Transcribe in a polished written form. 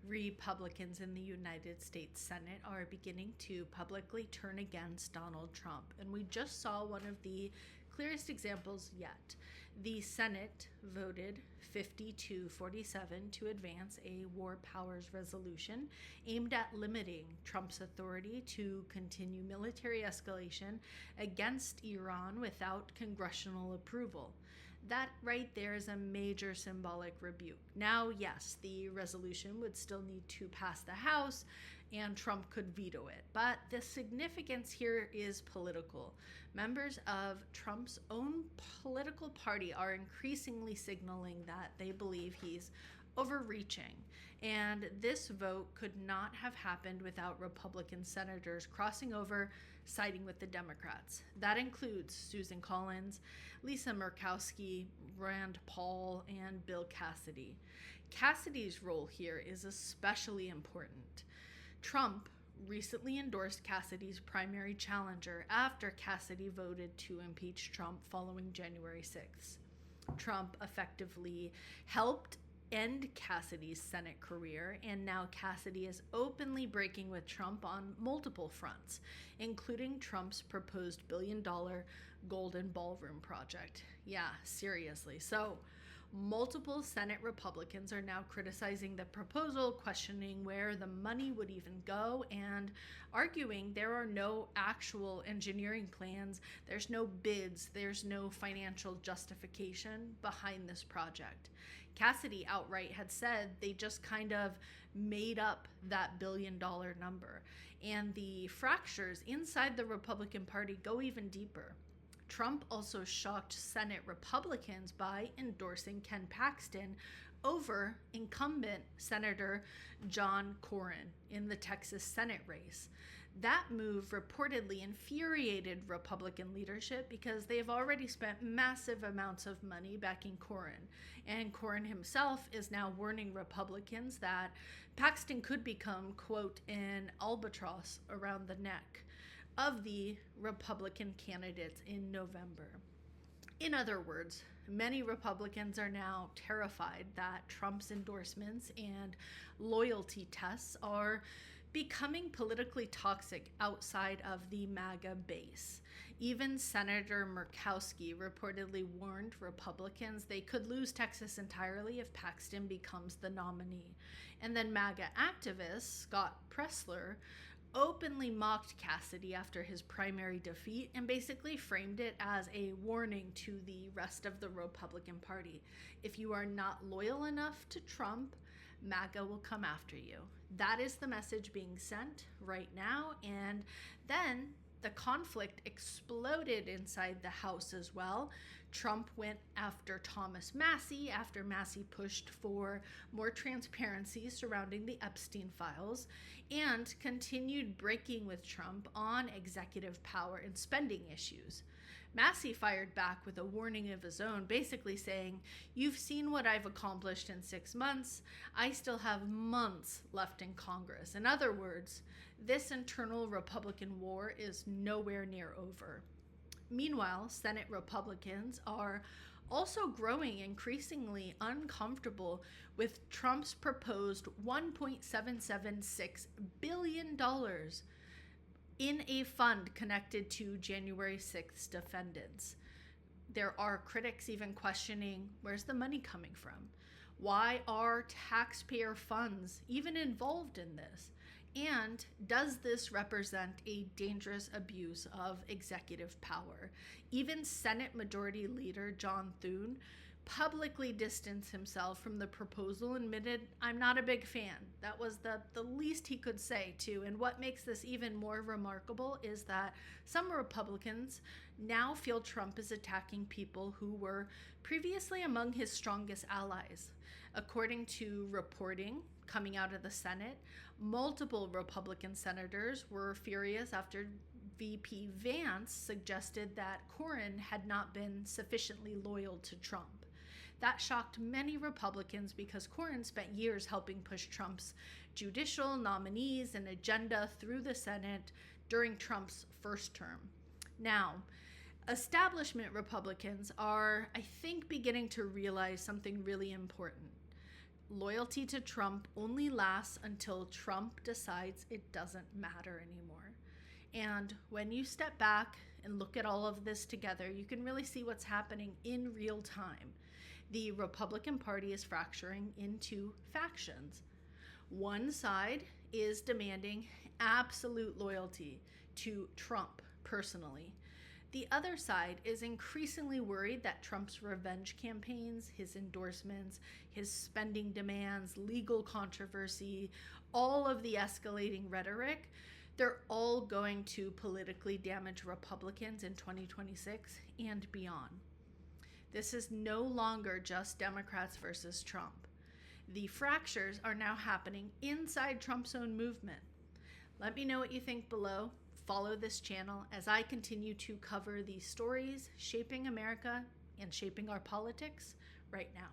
Republicans in the United States Senate are beginning to publicly turn against Donald Trump. And we just saw one of the clearest examples yet. The Senate voted 50-47 to advance a war powers resolution aimed at limiting Trump's authority to continue military escalation against Iran without congressional approval. That right there is a major symbolic rebuke. Now, yes, the resolution would still need to pass the House and Trump could veto it. But the significance here is political. Members of Trump's own political party are increasingly signaling that they believe he's overreaching. And this vote could not have happened without Republican senators crossing over, siding with the Democrats. That includes Susan Collins, Lisa Murkowski, Rand Paul, and Bill Cassidy. Cassidy's role here is especially important. Trump recently endorsed Cassidy's primary challenger after Cassidy voted to impeach Trump following January 6th. Trump effectively helped end Cassidy's Senate career, and now Cassidy is openly breaking with Trump on multiple fronts, including Trump's proposed billion-dollar Golden Ballroom project. Yeah, seriously. So, multiple Senate Republicans are now criticizing the proposal, questioning where the money would even go, and arguing there are no actual engineering plans, there's no bids, there's no financial justification behind this project. Cassidy outright had said they just kind of made up that billion-dollar number. And the fractures inside the Republican Party go even deeper. Trump also shocked Senate Republicans by endorsing Ken Paxton over incumbent Senator John Cornyn in the Texas Senate race. That move reportedly infuriated Republican leadership because they've already spent massive amounts of money backing Cornyn. And Cornyn himself is now warning Republicans that Paxton could become, quote, an albatross around the neck of the Republican candidates in November. In other words, many Republicans are now terrified that Trump's endorsements and loyalty tests are becoming politically toxic outside of the MAGA base. Even Senator Murkowski reportedly warned Republicans they could lose Texas entirely if Paxton becomes the nominee. And then MAGA activist Scott Presler openly mocked Cassidy after his primary defeat and basically framed it as a warning to the rest of the Republican Party. If you are not loyal enough to Trump, MAGA will come after you. That is the message being sent right now. And then the conflict exploded inside the House as well. Trump went after Thomas Massie after Massie pushed for more transparency surrounding the Epstein files and continued breaking with Trump on executive power and spending issues. Massie fired back with a warning of his own, basically saying, "You've seen what I've accomplished in 6 months. I still have months left in Congress." In other words, this internal Republican war is nowhere near over. Meanwhile, Senate Republicans are also growing increasingly uncomfortable with Trump's proposed $1.776 billion in a fund connected to January 6th defendants. There are critics even questioning, where's the money coming from? Why are taxpayer funds even involved in this? And does this represent a dangerous abuse of executive power? Even Senate Majority Leader John Thune publicly distanced himself from the proposal and admitted, "I'm not a big fan." That was the least he could say, too. And what makes this even more remarkable is that some Republicans now feel Trump is attacking people who were previously among his strongest allies. According to reporting coming out of the Senate, multiple Republican senators were furious after VP Vance suggested that Cornyn had not been sufficiently loyal to Trump. That shocked many Republicans because Cornyn spent years helping push Trump's judicial nominees and agenda through the Senate during Trump's first term. Now, establishment Republicans are, I think, beginning to realize something really important. loyalty to Trump only lasts until Trump decides it doesn't matter anymore. And when you step back and look at all of this together, you can really see what's happening in real time. The Republican Party is fracturing into factions. One side is demanding absolute loyalty to Trump personally. The other side is increasingly worried that Trump's revenge campaigns, his endorsements, his spending demands, legal controversy, all of the escalating rhetoric, they're all going to politically damage Republicans in 2026 and beyond. This is no longer just Democrats versus Trump. The fractures are now happening inside Trump's own movement. Let me know what you think below. Follow this channel as I continue to cover these stories shaping America and shaping our politics right now.